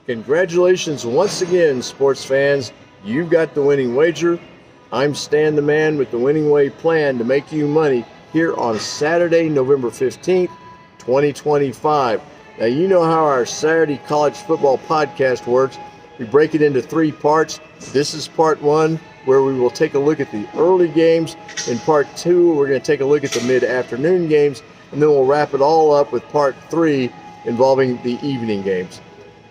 Congratulations once again, sports fans. You've got the winning wager. I'm Stan the Man with the Winning Way plan to make you money here on Saturday, November 15th, 2025. Now, you know how our Saturday college football podcast works. We break it into 3 parts. This is part 1, where we will take a look at the early games. In part 2, we're going to take a look at the mid-afternoon games, and then we'll wrap it all up with part 3 involving the evening games.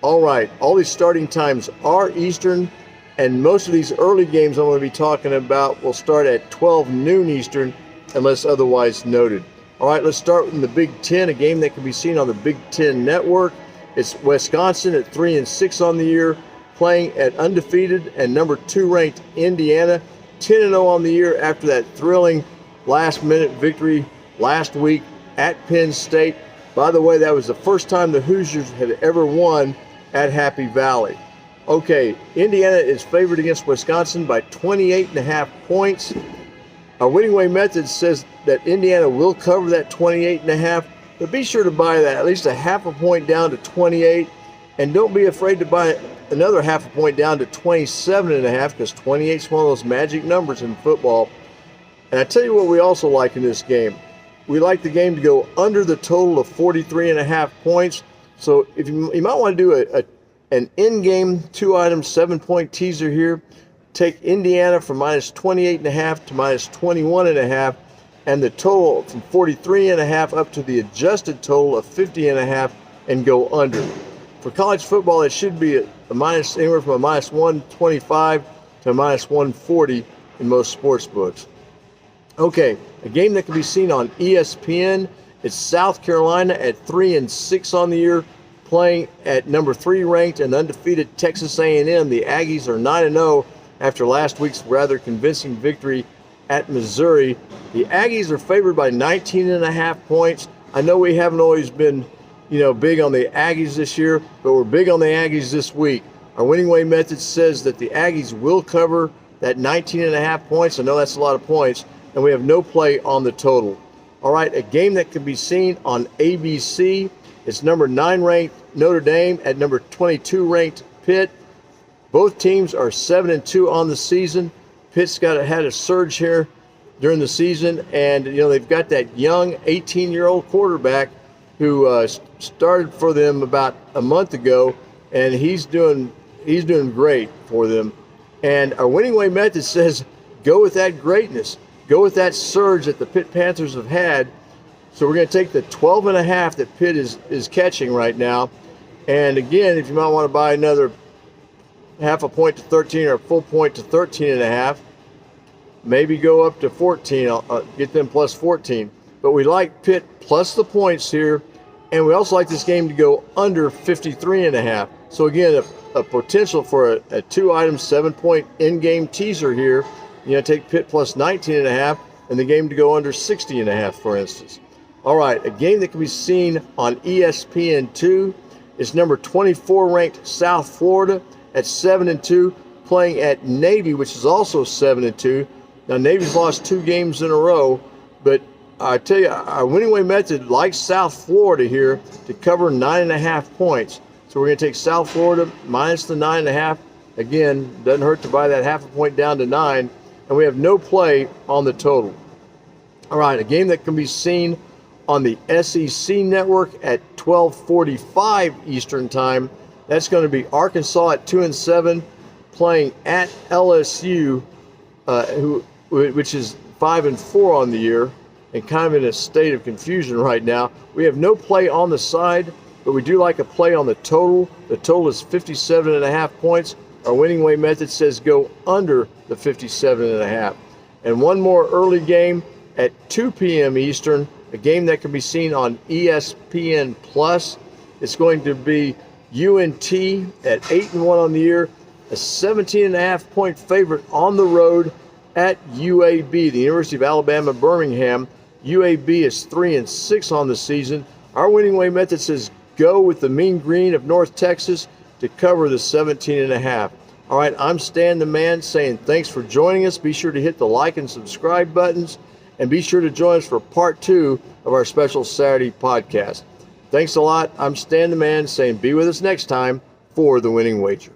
All right, all these starting times are Eastern, and most of these early games I'm going to be talking about will start at 12 noon Eastern, unless otherwise noted. All right, let's start with the Big Ten, a game that can be seen on the Big Ten Network. It's Wisconsin at 3-6 on the year, playing at undefeated and number 2 ranked Indiana, 10-0 on the year after that thrilling last-minute victory last week at Penn State. By the way, that was the first time the Hoosiers had ever won at Happy Valley. Okay, Indiana is favored against Wisconsin by 28.5 points. Our Winning Way method says that Indiana will cover that 28.5, but be sure to buy that at least a half a point down to 28, and don't be afraid to buy another half a point down to 27.5, because 28 is one of those magic numbers in football. And I tell you what we also like in this game. We like the game to go under the total of 43.5 points. So if you might want to do an in-game 2-item 7-point teaser here. Take Indiana from minus 28.5 to minus 21.5, and the total from 43.5 up to the adjusted total of 50.5, and go under. For college football, it should be a minus, anywhere from a minus 125 to a minus 140 in most sports books. Okay, a game that can be seen on ESPN. It's South Carolina at 3-6 on the year, playing at number 3 ranked and undefeated Texas A&M. The Aggies are 9-0 after last week's rather convincing victory at Missouri. The Aggies are favored by 19.5 points. I know we haven't always been, big on the Aggies this year, but we're big on the Aggies this week. Our Winning Way method says that the Aggies will cover that 19.5 points. I know that's a lot of points, and we have no play on the total. All right, a game that can be seen on ABC. It's number 9 ranked Notre Dame at number 22 ranked Pitt. Both teams are 7-2 on the season. Pitt's had a surge here during the season, and they've got that young 18-year-old quarterback who started for them about a month ago, and he's doing great for them. And our Winning Way method says go with that greatness, go with that surge that the Pitt Panthers have had. So we're going to take the 12.5 that Pitt is catching right now, and again, if you might want to buy another half a point to 13 or a full point to 13.5, maybe go up to 14. I'll get them plus 14. But we like Pitt plus the points here, and we also like this game to go under 53.5. So again, a potential for a 2-item 7-point in-game teaser here. Take Pitt plus 19.5 and the game to go under 60.5, for instance. All right, a game that can be seen on ESPN2 is number 24 ranked South Florida at 7-2, playing at Navy, which is also 7-2. Now, Navy's lost 2 games in a row, but I tell you, our Winning Way method likes South Florida here to cover 9.5 points. So we're going to take South Florida minus the 9.5. Again, doesn't hurt to buy that half a point down to 9, and we have no play on the total. All right, a game that can be seen on the SEC network at 12:45 Eastern time. That's going to be Arkansas at 2-7, playing at LSU, which is 5-4 on the year, and kind of in a state of confusion right now. We have no play on the side, but we do like a play on the total. The total is 57.5 points. Our Winning Way method says go under the 57.5. And one more early game at 2 p.m. Eastern, a game that can be seen on ESPN Plus. It's going to be UNT at 8-1 on the year, a 17.5 point favorite on the road at UAB, the University of Alabama, Birmingham. UAB is 3-6 on the season. Our Winning Way method says go with the Mean Green of North Texas to cover the 17.5. All right, I'm Stan the Man saying thanks for joining us. Be sure to hit the like and subscribe buttons, and be sure to join us for part 2 of our special Saturday podcast. Thanks a lot. I'm Stan the Man saying be with us next time for the winning wager.